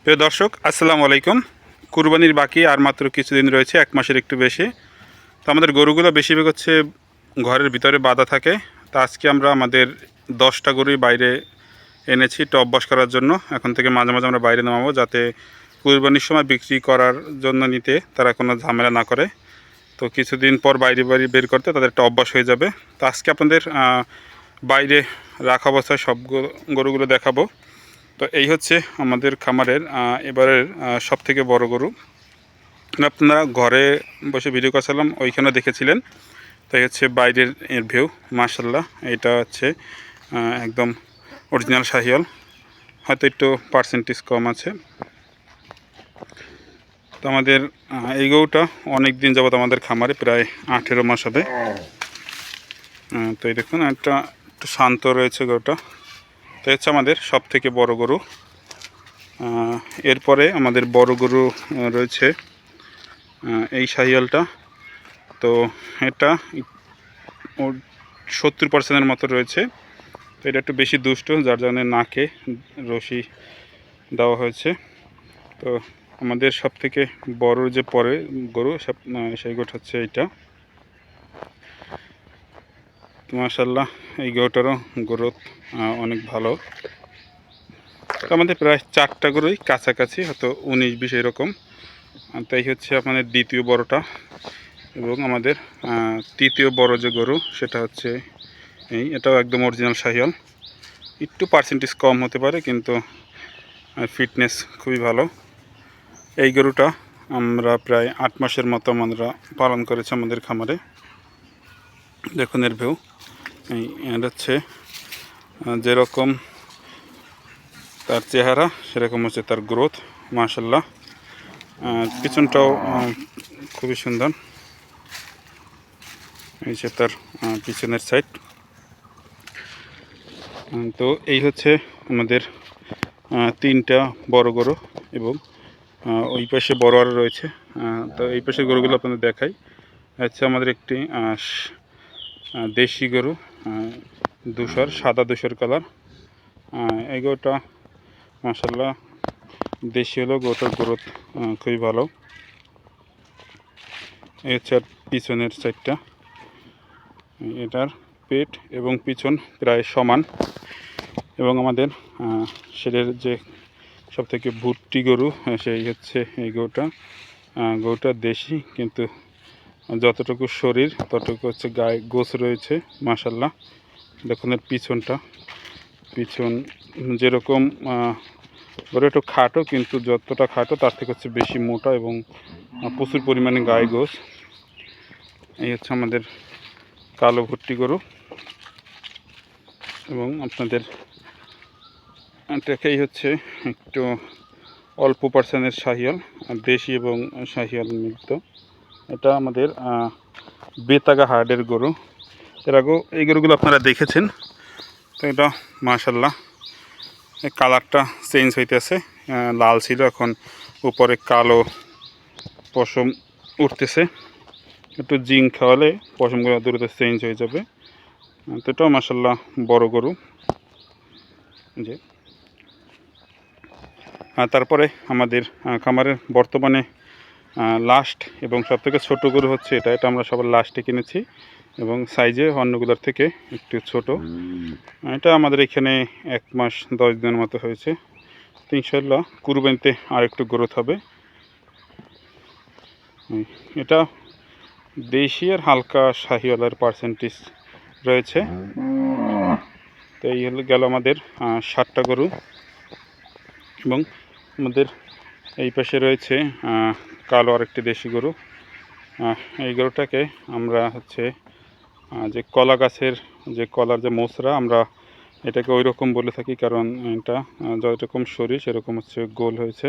প্রিয় দর্শক, আসসালামু আলাইকুম। কুরবানির বাকি আর মাত্র কিছুদিন রয়েছে, এক মাসের একটু বেশি। তো আমাদের গরুগুলো বেশিরভাগ হচ্ছে ঘরের ভিতরে বাঁধা থাকে। তো আজকে আমরা আমাদের 10টা গরুই বাইরে এনেছি টপ বস করার জন্য। এখন থেকে মাঝে মাঝে আমরা বাইরে নামাবো, যাতে কুরবানির সময় বিক্রি করার জন্য নিতে তারা কোনো ঝামেলা না করে। তো কিছুদিন পর বাইরে বাইরে বের করতে তাদের একটা অভ্যাস হয়ে যাবে। তো আজকে আপনাদের বাইরে রাখা অবস্থায় সব গরুগুলো দেখাবো। তো এই হচ্ছে আমাদের খামারের এবারের সবথেকে বড় গরু। আপনারা ঘরে বসে ভিডিও করছিলাম, ওইখানে দেখেছিলেন। তাই হচ্ছে বাইরের এর ভিউ। মাশাল্লাহ, এটা হচ্ছে একদম অরিজিনাল শাহিওয়াল, হয়তো একটু পার্সেন্টেজ কম আছে। তো আমাদের এই গরুটা অনেক দিন যাবত আমাদের খামারে, প্রায় 18 মাস হবে। তো এই দেখুন, একটা একটু শান্ত রয়েছে গরুটা। তো হচ্ছে আমাদের সব থেকে বড় গরু। এরপরে আমাদের বড় গরু রয়েছে এই শাহিওয়ালটা। তো এটা 70%-এর মতো রয়েছে। তো এটা একটু বেশি দুষ্ট, যার জন্য নাকে রশি দেওয়া হয়েছে। তো আমাদের সব থেকে বড় যে পরে গরু সেই গরুটা হচ্ছে এইটা। তো মাশাল্লাহ, এই গরুটারও গ্রোথ অনেক ভালো। তো আমাদের প্রায় 4টা গরুই কাছাকাছি, হয়তো 19-20 এরকম। তাই হচ্ছে আপনাদের দ্বিতীয় বড়টা। এবং আমাদের তৃতীয় বড় যে গরু, সেটা হচ্ছে এটাও একদম অরিজিনাল শাহিওয়াল। একটু পার্সেন্টেজ কম হতে পারে, কিন্তু ফিটনেস খুবই ভালো। এই গরুটা আমরা প্রায় 8 মাসের মতো আমরা পালন করেছি আমাদের খামারে। দেখুন এর ভিউ। এর হচ্ছে যেরকম তার চেহারা, সেরকম হচ্ছে তার গ্রোথ। মাশাল্লাহ, পিছনটাও খুবই সুন্দর। এই যে তার পিছনের সাইড। তো এই হচ্ছে আমাদের 3টা বড় গরু, এবং ওই পাশে বড় আরও রয়েছে। তো এই পাশে গরুগুলো আপনাদের দেখাই। হচ্ছে আমাদের একটি দেশি গরু, ধূসর, সাদা ধূসর কালার। এই গরুটা মাশাল্লাহ দেশি হলেও গরুটার গ্রোথ খুবই ভালো। এই হচ্ছে আর পিছনের সাইডটা। এটার পেট এবং পিছন প্রায় সমান। এবং আমাদের সেটার যে সবথেকে ভুট্টি গরু, সেই হচ্ছে এই গরুটা দেশি, কিন্তু যতটুকু শরীর ততটুকু হচ্ছে গায়ে গোছ রয়েছে। মাশাল্লাহ, দেখুন এর পিছন যেরকম গরু একটু খাটো, কিন্তু যতটা খাটো তার থেকে হচ্ছে বেশি মোটা, এবং প্রচুর পরিমাণে গায়ে গোছ। এই হচ্ছে আমাদের কালো ভুট্টি গরু। এবং আপনাদের এটাকেই হচ্ছে একটু অল্প পার্সেন্টের শাহিওয়াল, দেশি এবং শাহিওয়াল মিলিত। এটা আমাদের বেতাগা হার্ডের গরু। এর আগেও এই গরুগুলো আপনারা দেখেছেন। তো এটা মাশাল্লাহ, এই কালারটা চেঞ্জ হইতেছে। লাল ছিল, এখন উপরে কালো পশম উঠতেছে। একটু জিঙ্ক খাওয়ালে পশমগুলো দ্রুত চেঞ্জ হয়ে যাবে। তো এটাও মাশাল্লাহ বড় গরু। যে তারপরে আমাদের খামারের বর্তমানে লাস্ট এবং সবথেকে ছোটো গরু হচ্ছে এটা আমরা সবার লাস্টে কিনেছি, এবং সাইজে অন্যগুলোর থেকে একটু ছোট। এটা আমাদের এখানে 1 মাস 10 দিনের মতো হয়েছে। তো ইনশাল্লাহ কুরবানিতে আর একটু গ্রোথ হবে। এটা দেশি আর হালকা শাহিওয়ালের পার্সেন্টেজ রয়েছে। তো এই হলো গেল আমাদের 7টা গরু। এবং আমাদের এই পাশে রয়েছে কালো আরেকটি দেশি গরু। এই গরুটাকে আমরা হচ্ছে যে কলা গাছের যে কলার যে মোচড়া, আমরা এটাকে ওই রকম বলে থাকি, কারণ এটা যতরকম শরীর সেরকম হচ্ছে গোল হয়েছে।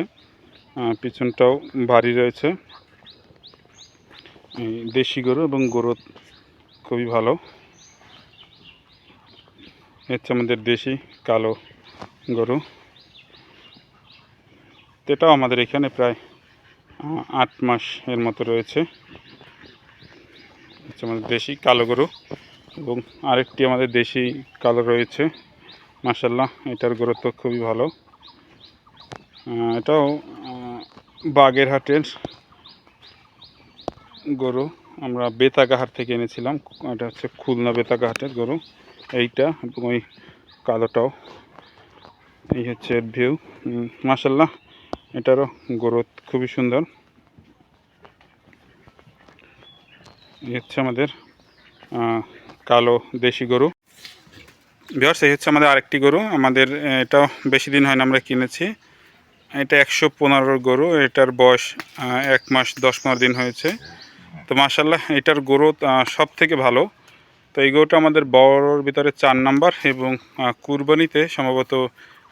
পিছনটাও ভারী রয়েছে। এই দেশি গরু এবং গরু খুবই ভালো। হচ্ছে আমাদের দেশি কালো গরু। এটাও আমাদের এখানে প্রায় 8 মাস এর মতো রয়েছে। হচ্ছে আমাদের দেশি কালো গরু। এবং আরেকটি আমাদের দেশি কালো রয়েছে। মাশাল্লাহ, এটার গ্রোথ খুবই ভালো। এটাও বাগেরহাটের গরু, আমরা বেতাগাহাট থেকে এনেছিলাম। এটা হচ্ছে খুলনা বেতাগাহাটের গরু এইটা, এবং ওই কালোটাও। এই হচ্ছে ভিউ। মাশাল্লাহ, এটারও গ্রোথ খুবই সুন্দর। এই হচ্ছে আমাদের কালো দেশি গরু। ভিউয়ার্স, এই হচ্ছে আমাদের আরেকটি গরু। আমাদের এটাও বেশি দিন হয় না, আমরা কিনেছি। এটা 115 গরু। এটার বয়স 1 মাস 10-15 দিন হয়েছে। তো মাশাল্লাহ, এটার গ্রোথ সব থেকে ভালো। তো এই গরুটা আমাদের বড়োর ভিতরে 4 নাম্বার, এবং কুরবানিতে সম্ভবত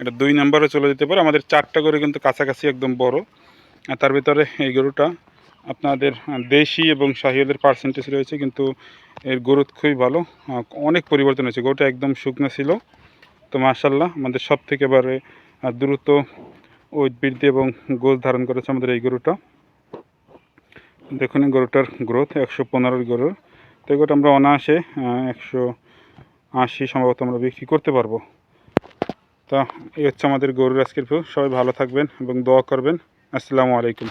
এটা 2 নাম্বারও চলে যেতে পারে। আমাদের 4টা গরু কিন্তু কাছাকাছি একদম বড়। তার ভিতরে এই গরুটা আপনাদের দেশি এবং শাহিওয়ালের পার্সেন্টেজ রয়েছে, কিন্তু এর গ্রোথ খুবই ভালো। অনেক পরিবর্তন হয়েছে। গরুটা একদম শুকনো ছিল। তো মাশাল্লাহ, আমাদের সব থেকে এবারে দ্রুত ওয়েট বৃদ্ধি এবং গোছ ধারণ করেছে আমাদের এই গরুটা। দেখুন গরুটার গ্রোথ 115 গরুর। তো এই গরুটা আমরা অনায়াসে 180 সম্ভবত আমরা বিক্রি করতে পারবো। তা এই হচ্ছে আমাদের গরুর আজকের ভিউ। সবাই ভালো থাকবেন এবং দোয়া করবেন। আসসালামু আলাইকুম।